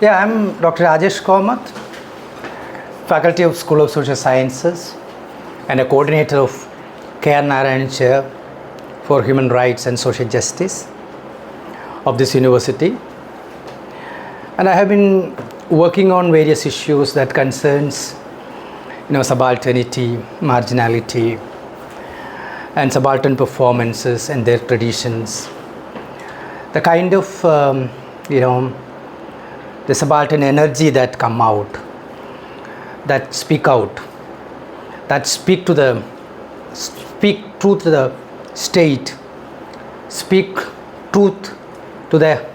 Yeah, I'm Dr. Rajesh Komath, Faculty of School of Social Sciences and a coordinator of K.R. Narayan Chair for Human Rights and Social Justice of this university. And I have been working on various issues that concerns subalternity, marginality, and subaltern performances and their traditions. The kind of the subaltern energy that come out, that speak out, that speak truth to the state, speak truth to the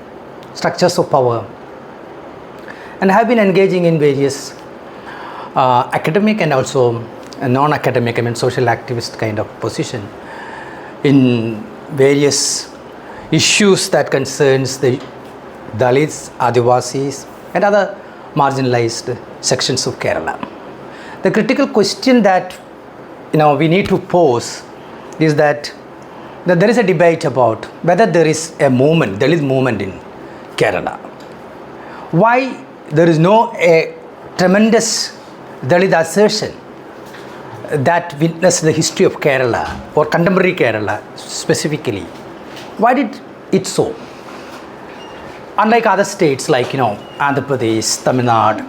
structures of power, and have been engaging in various academic and also non-academic, social activist kind of position in various issues that concerns the Dalits, Adivasis and other marginalized sections of Kerala. The critical question that we need to pose is that there is a debate about whether there is a movement, Dalit movement in Kerala. Why there is no a tremendous Dalit assertion that witnessed the history of Kerala or contemporary Kerala specifically. Why did it so? Unlike other states like Andhra Pradesh, Tamil Nadu,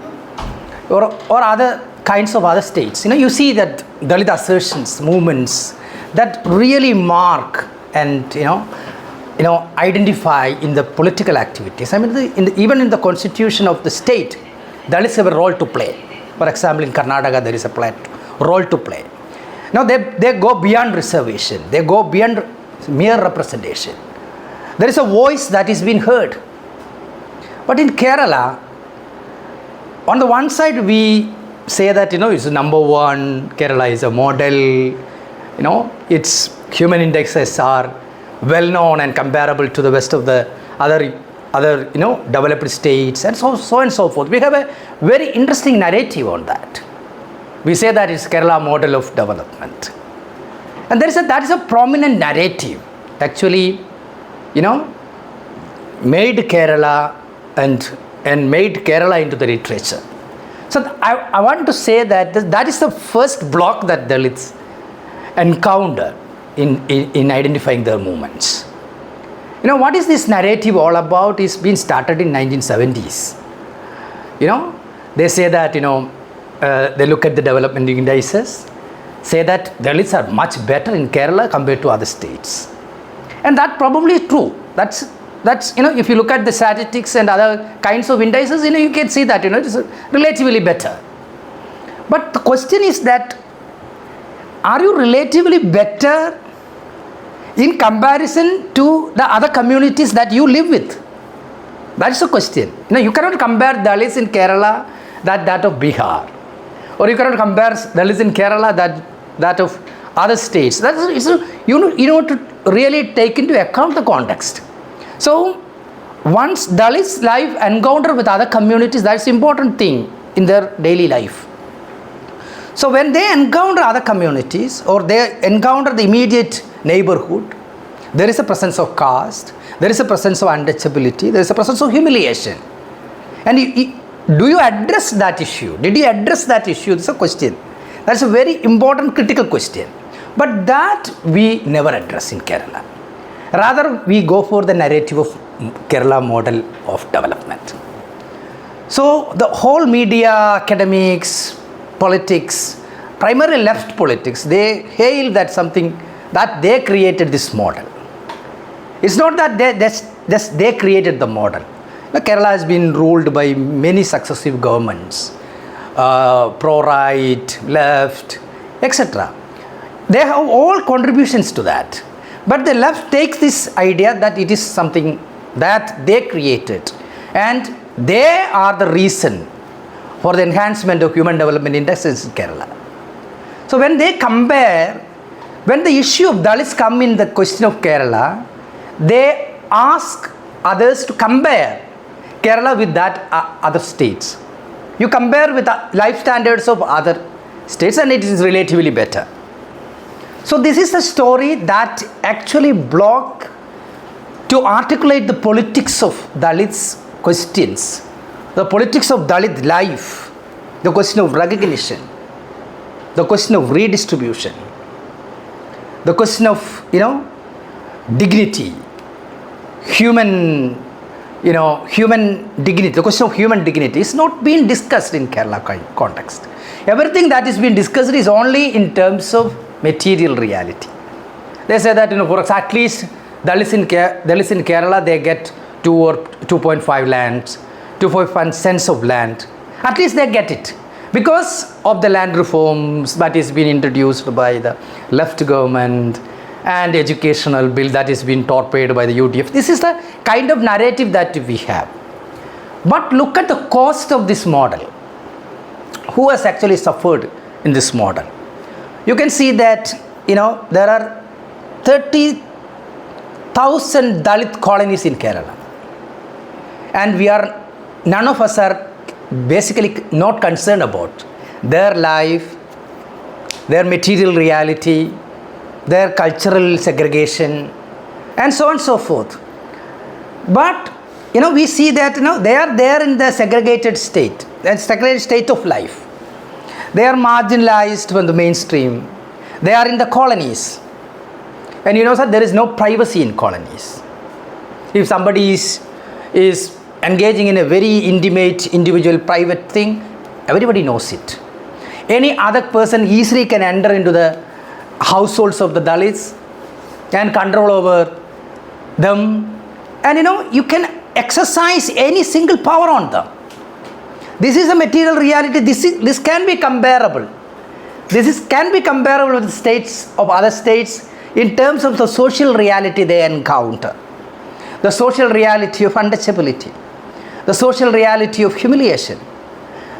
or other kinds of other states, you see that Dalit assertions, movements that really mark and identify in the political activities. Even in the constitution of the state, Dalits have a role to play. For example, in Karnataka, there is a role to play. Now they go beyond reservation. They go beyond mere representation. There is a voice that is being heard. But in Kerala, on the one side we say that it's number one, Kerala is a model, its human indexes are well known and comparable to the rest of the other developed states, and so and so forth. We have a very interesting narrative on that. We say that it's Kerala model of development, and that is a prominent narrative actually made Kerala and made Kerala into the literature. So I want to say that that is the first block that Dalits encounter in identifying their movements. What is this narrative all about? It's been started in 1970s. They say that they look at the development indices, say that Dalits are much better in Kerala compared to other states, and that probably is true. That's if you look at the statistics and other kinds of indices, you can see that it's relatively better. But the question is that, are you relatively better in comparison to the other communities that you live with? That is the question. You cannot compare Dalits in Kerala that of Bihar, or you cannot compare Dalits in Kerala that of other states. You know to really take into account the context. So once Dalits' life encounter with other communities, that's important thing in their daily life. So when they encounter other communities or they encounter the immediate neighborhood, there is a presence of caste, there is a presence of untouchability, there is a presence of humiliation. And do you address that issue? Did you address that issue? That's a question. That's a very important critical question. But that we never address in Kerala. Rather, we go for the narrative of Kerala model of development. So the whole media, academics, politics, primarily left politics, they hail that they created this model. It's not that they created the model. Kerala has been ruled by many successive governments, pro-right, left, etc. They have all contributions to that. But the left takes this idea that it is something that they created, and they are the reason for the enhancement of human development indexes in Kerala. So when the issue of Dalits come in the question of Kerala, they ask others to compare Kerala with that other states. You compare with the life standards of other states and it is relatively better. So this is a story that actually block to articulate the politics of Dalits questions the politics of Dalit life, the question of recognition, the question of redistribution, the question of, dignity, human dignity, the question of human dignity is not being discussed in Kerala context. Everything that is being discussed is only in terms of material reality. They say that, for at least Dalits in Kerala, they get 2 or 2.5 lands, 2.5 cents of land. At least they get it. Because of the land reforms that is being introduced by the left government and educational bill that is being torpedoed by the UDF. This is the kind of narrative that we have. But look at the cost of this model. Who has actually suffered in this model? You can see that, there are 30,000 Dalit colonies in Kerala. And none of us are basically not concerned about their life, their material reality, their cultural segregation, and so on and so forth. But, we see that, they are there in the segregated state of life. They are marginalized from the mainstream. They are in the colonies. And sir, there is no privacy in colonies. If somebody is engaging in a very intimate, individual, private thing, everybody knows it. Any other person easily can enter into the households of the Dalits and control over them. And you can exercise any single power on them. This is a material reality. This can be comparable. Can be comparable with states of other states in terms of the social reality they encounter. The social reality of untouchability. The social reality of humiliation.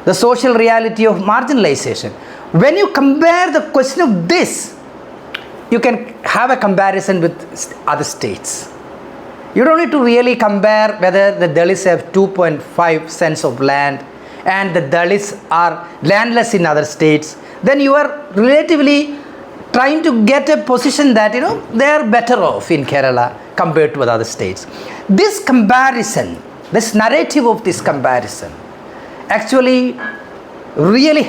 The social reality of marginalization. When you compare the question of this, you can have a comparison with other states. You don't need to really compare whether the Dalits have 2.5 cents of land and the Dalits are landless in other states. Then you are relatively trying to get a position that, they are better off in Kerala compared to other states. This comparison, this narrative of this comparison actually really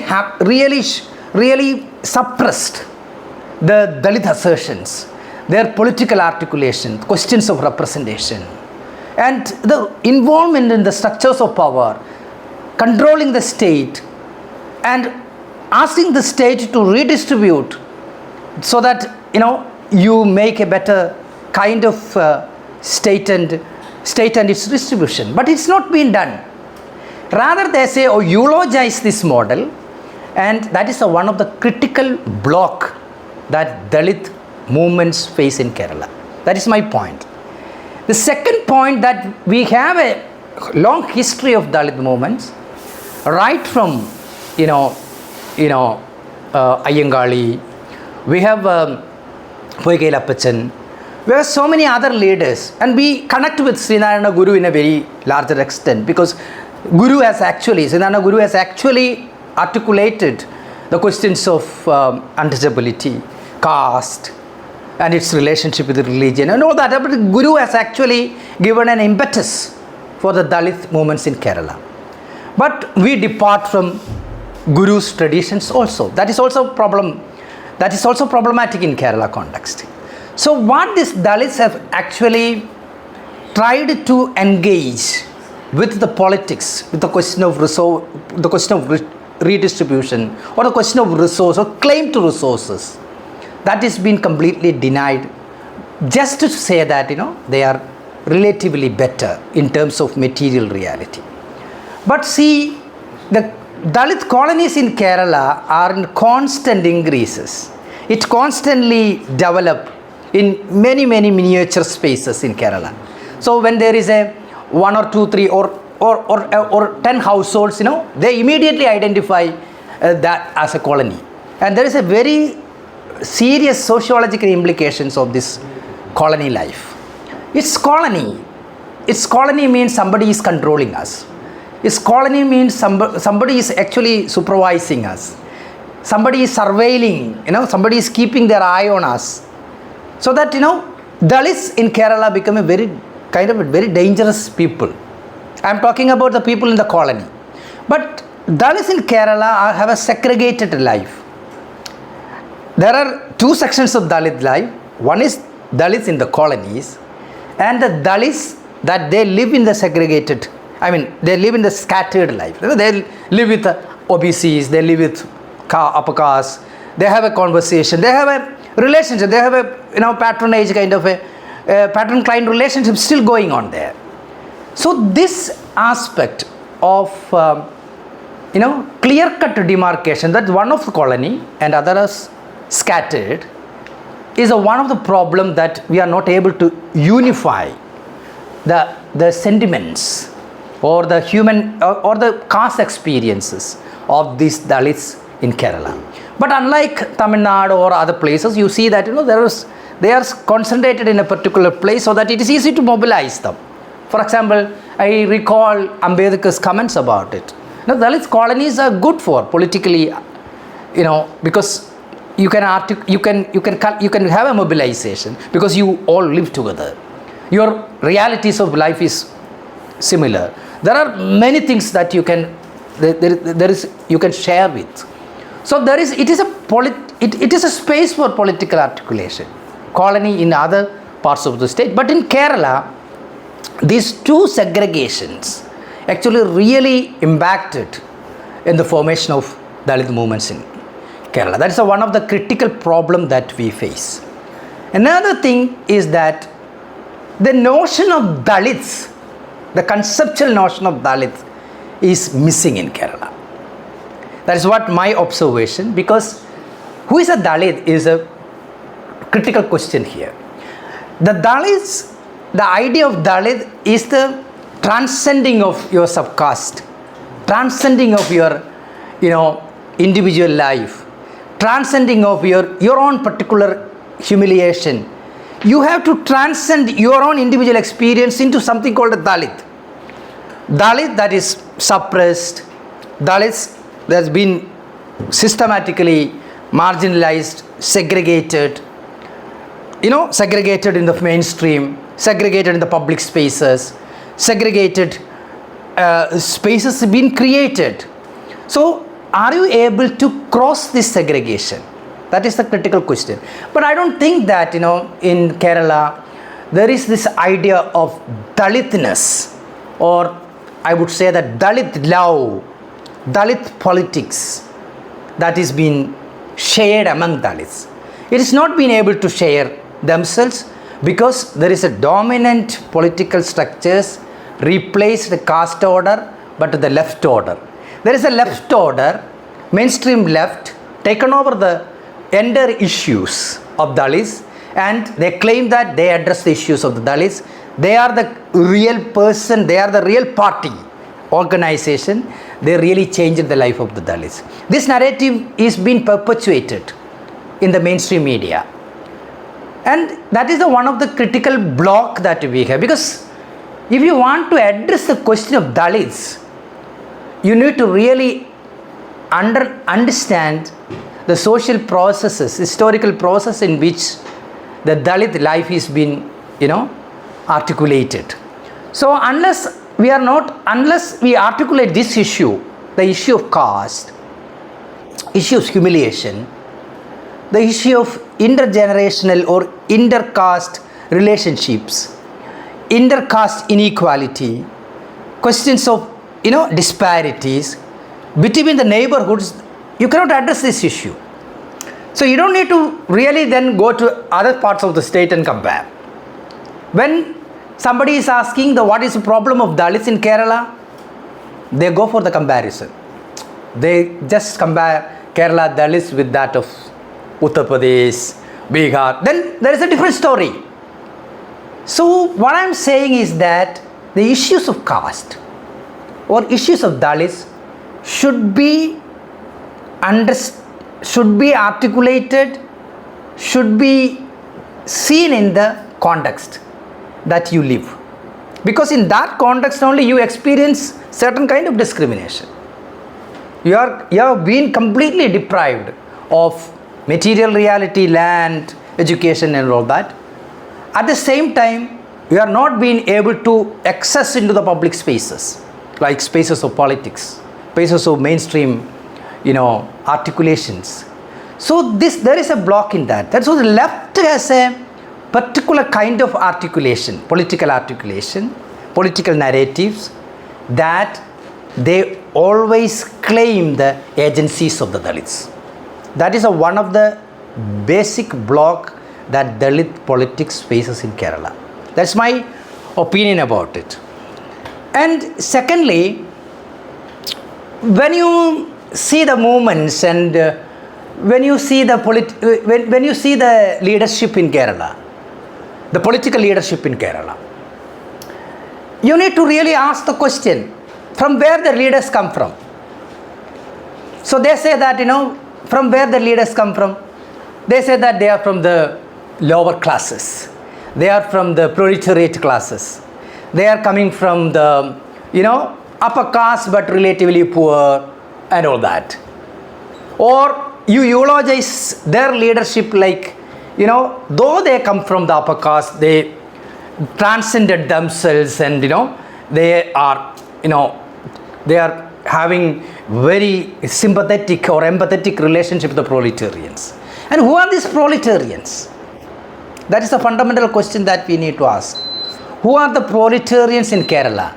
suppressed the Dalit assertions, their political articulation, questions of representation, and the involvement in the structures of power, controlling the state, and asking the state to redistribute so that, you make a better kind of state and its distribution. But it's not been done. Rather, they say, eulogize this model, and that is one of the critical block that Dalit movements face in Kerala. That is my point. The second point, that we have a long history of Dalit movements, right from Ayyangali, we have Poigailapachan, we have so many other leaders, and we connect with Srinarayana Guru in a very larger extent, because Srinarayana Guru has actually articulated the questions of untouchability, caste, and its relationship with religion and all that. But the Guru has actually given an impetus for the Dalit movements in Kerala. But we depart from Guru's traditions also. That is also problematic in Kerala context. So what these Dalits have actually tried to engage with the politics, with the question of redistribution, or the question of resource or claim to resources, that is being completely denied, just to say that they are relatively better in terms of material reality. But see, the Dalit colonies in Kerala are in constant increases. It constantly develops in many miniature spaces in Kerala. So when there is a 1 or 2, 3 or 10 households, they immediately identify that as a colony. And there is a very serious sociological implications of this colony life. It's colony means somebody is controlling us. Its colony means somebody is actually supervising us. Somebody is surveilling, somebody is keeping their eye on us. So that, Dalits in Kerala become a very dangerous people. I'm talking about the people in the colony. But Dalits in Kerala have a segregated life. There are two sections of Dalit life. One is Dalits in the colonies, and the Dalits that they live in the segregated, they live in the scattered life. They live with OBCs, they live with upper caste, they have a conversation, they have a relationship, they have a patronage kind of a patron-client relationship still going on there. So this aspect of clear-cut demarcation that one of the colony and other is scattered is one of the problem that we are not able to unify the sentiments or the human or the caste experiences of these Dalits in Kerala. But unlike Tamil Nadu or other places, you see that they are concentrated in a particular place so that it is easy to mobilize them. For example, I recall Ambedkar's comments about it. Dalit colonies are good for politically, because you can have a mobilization because you all live together. Your realities of life is similar. There are many things that you can share with. So it is a space for political articulation. Colony in other parts of the state, but in Kerala, these two segregations actually really impacted in the formation of Dalit movements in Kerala. That is one of the critical problems that we face. Another thing is that the notion of Dalits, the conceptual notion of Dalits, is missing in Kerala. That is what my observation, because who is a Dalit is a critical question here. The Dalits, the idea of Dalit is the transcending of your subcaste, transcending of your individual life, transcending of your own particular humiliation. You have to transcend your own individual experience into something called a Dalit. Dalit that is suppressed, Dalits that has been systematically marginalized, segregated, segregated in the mainstream, segregated in the public spaces, segregated spaces have been created. So are you able to cross this segregation? That is the critical question. But I don't think that in Kerala there is this idea of Dalitness, or I would say that Dalit love, Dalit politics that is being shared among Dalits. It is not being able to share themselves because there is a dominant political structures replaced the caste order but the left order. There is a left order, mainstream left, taken over the entire issues of Dalits, and they claim that they address the issues of the Dalits. They are the real person, they are the real party, organization. They really changed the life of the Dalits. This narrative is being perpetuated in the mainstream media. And that is one of the critical block that we have, because if you want to address the question of Dalits, you need to really understand the social processes, historical process in which the Dalit life is being, articulated. So unless we articulate this issue, the issue of caste, issue of humiliation, the issue of intergenerational or intercaste relationships, intercaste inequality, questions of disparities between the neighborhoods, you cannot address this issue. So you don't need to really then go to other parts of the state and compare. When somebody is asking what is the problem of Dalits in Kerala, they go for the comparison. They just compare Kerala Dalits with that of Uttar Pradesh, Bihar. Then there is a different story. So what I am saying is that the issues of caste or issues of Dalits should be articulated, should be seen in the context that you live. Because in that context only you experience certain kind of discrimination. You have been completely deprived of material reality, land, education and all that. At the same time, we are not being able to access into the public spaces, like spaces of politics, spaces of mainstream, articulations. So there is a block in that. That's why the left has a particular kind of articulation, political narratives, that they always claim the agencies of the Dalits. That is one of the basic block that Dalit politics faces in Kerala. That's my opinion about it. And secondly, when you see the movements and when you see the leadership in Kerala, the political leadership in Kerala, you need to really ask the question, from where the leaders come from. So they say that, from where the leaders come from. They say that they are from the lower classes. They are from the proletariat classes. They are coming from the, upper caste but relatively poor and all that. Or you eulogize their leadership like, though they come from the upper caste, they transcended themselves and, they are having very sympathetic or empathetic relationship with the proletarians. And who are these proletarians? That is a fundamental question that we need to ask. Who are the proletarians in Kerala?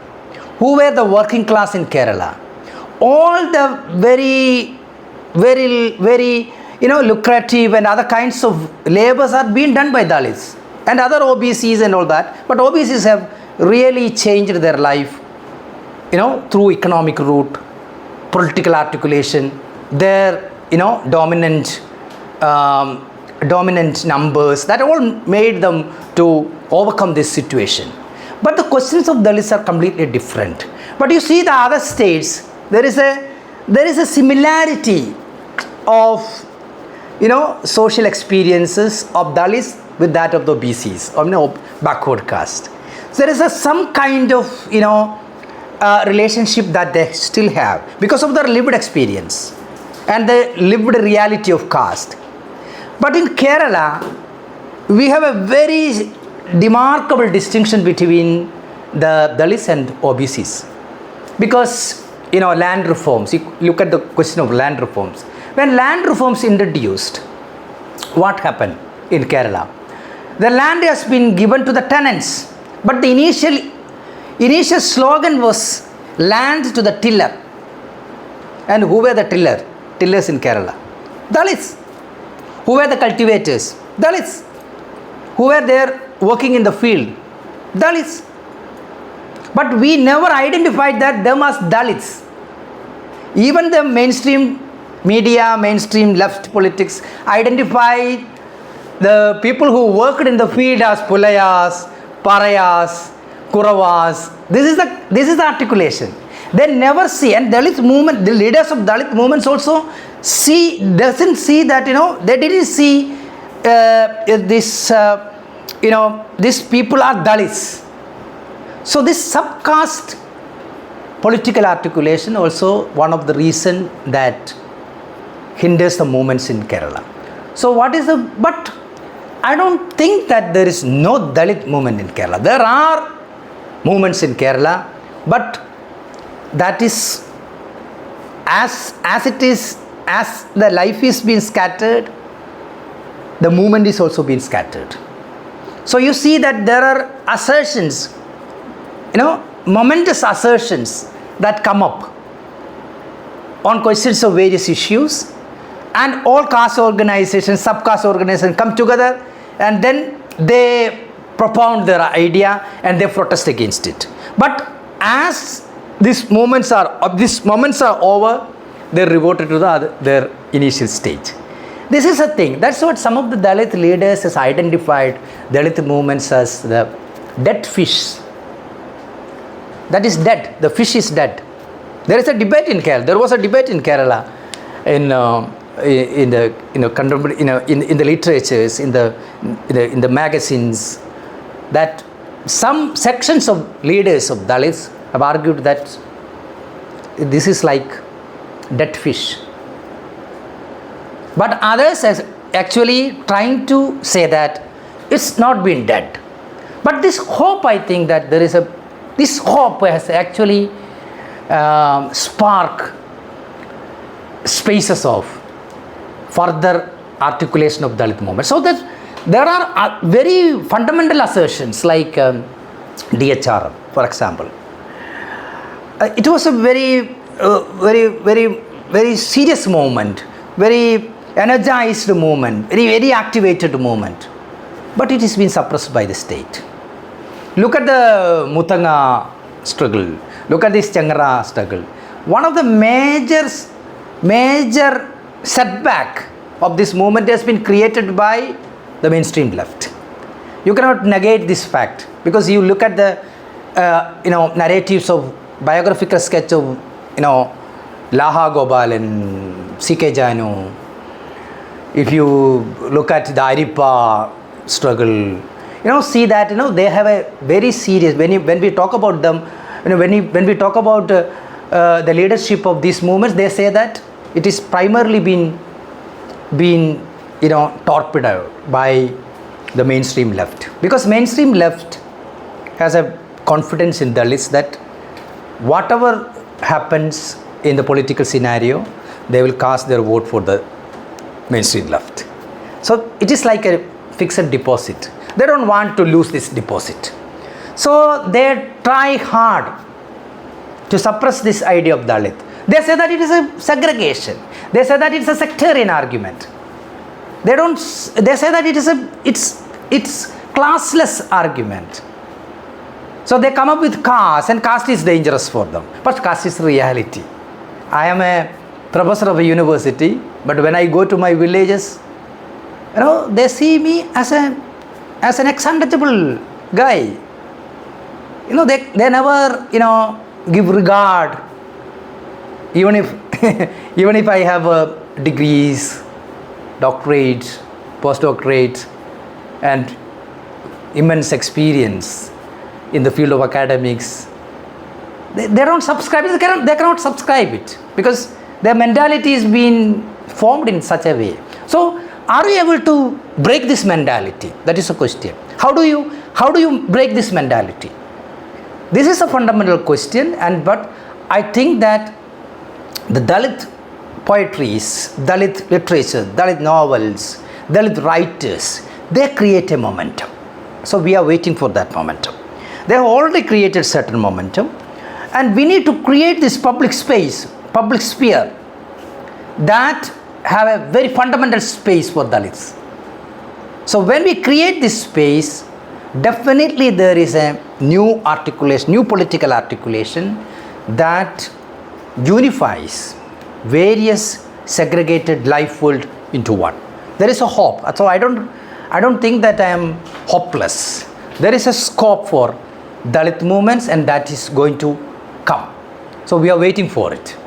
Who were the working class in Kerala? All the very, very, very, lucrative and other kinds of labors are being done by Dalits and other OBCs and all that. But OBCs have really changed their life, through economic route, political articulation, their, dominant numbers, that all made them to overcome this situation. But the questions of Dalits are completely different. But you see the other states, there is a similarity of, social experiences of Dalits with that of the BCs, or backward caste. So there is some kind of, relationship that they still have because of their lived experience and the lived reality of caste. But in Kerala, we have a very remarkable distinction between the Dalits and OBCs. Because, land reforms, you look at the question of land reforms. When land reforms introduced, what happened in Kerala? The land has been given to the tenants, but the initial slogan was land to the tiller. And who were the tillers in Kerala? Dalits. Who were the cultivators? Dalits. Who were there working in the field? Dalits. But we never identified that them as Dalits. Even the mainstream media, mainstream left politics identified the people who worked in the field as Pulayas, Parayas, Kuravas. This is the articulation. They never see, and Dalit movement, the leaders of Dalit movements also doesn't see that, they didn't see these people are Dalits. So this subcaste political articulation also one of the reason that hinders the movements in Kerala. So but I don't think that there is no Dalit movement in Kerala. There are movements in Kerala, but that is as the life is being scattered, the movement is also being scattered. So you see that there are assertions, momentous assertions that come up on questions of various issues, and all caste organizations, sub-caste organizations come together and then they propound their idea and they protest against it. But as these moments are over, they reverted to their initial stage. This is a thing. That's what some of the Dalit leaders has identified Dalit movements as the dead fish. That is dead. The fish is dead. There is a debate in Kerala. There was a debate in Kerala in the contemporary, in the literatures, in the magazines, that some sections of leaders of Dalits have argued that this is like dead fish. But others are actually trying to say that it's not been dead. But this hope, I think that this hope has actually spark spaces of further articulation of Dalit movement. So that there are very fundamental assertions like DHRM, for example. It was a very serious movement, very energized movement, very activated movement. But it has been suppressed by the state. Look at the Mutanga struggle. Look at this Changara struggle. One of the major setback of this movement has been created by the mainstream left. You cannot negate this fact because you look at the narratives of biographical sketch of Laha Gopal and C.K. Janu. If you look at the Aripa struggle, see that they have a very serious. When we talk about them, when we talk about the leadership of these movements, they say that it is primarily been torpedoed by the mainstream left, because mainstream left has a confidence in Dalits that whatever happens in the political scenario, they will cast their vote for the mainstream left. So it is like a fixed deposit. They don't want to lose this deposit. So they try hard to suppress this idea of Dalit. They say that it is a segregation. They say that it's a sectarian argument. They say that it's classless argument. So they come up with caste, and caste is dangerous for them. But caste is reality. I am a professor of a university, but when I go to my villages, they see me as an untouchable guy. They never give regard, even if I have degrees, doctorates, postdoctorates, and immense experience in the field of academics. They don't subscribe. They cannot subscribe it because their mentality is being formed in such a way. So, are we able to break this mentality? That is a question. How do you break this mentality? This is a fundamental question, but I think that the Dalit poetries, Dalit literature, Dalit novels, Dalit writers, they create a momentum. So we are waiting for that momentum. They have already created certain momentum, and we need to create this public space, public sphere that have a very fundamental space for Dalits. So when we create this space, definitely there is a new articulation, new political articulation that unifies various segregated life world into one. There is a hope. So I don't think that I am hopeless. There is a scope for Dalit movements, and that is going to come. So we are waiting for it.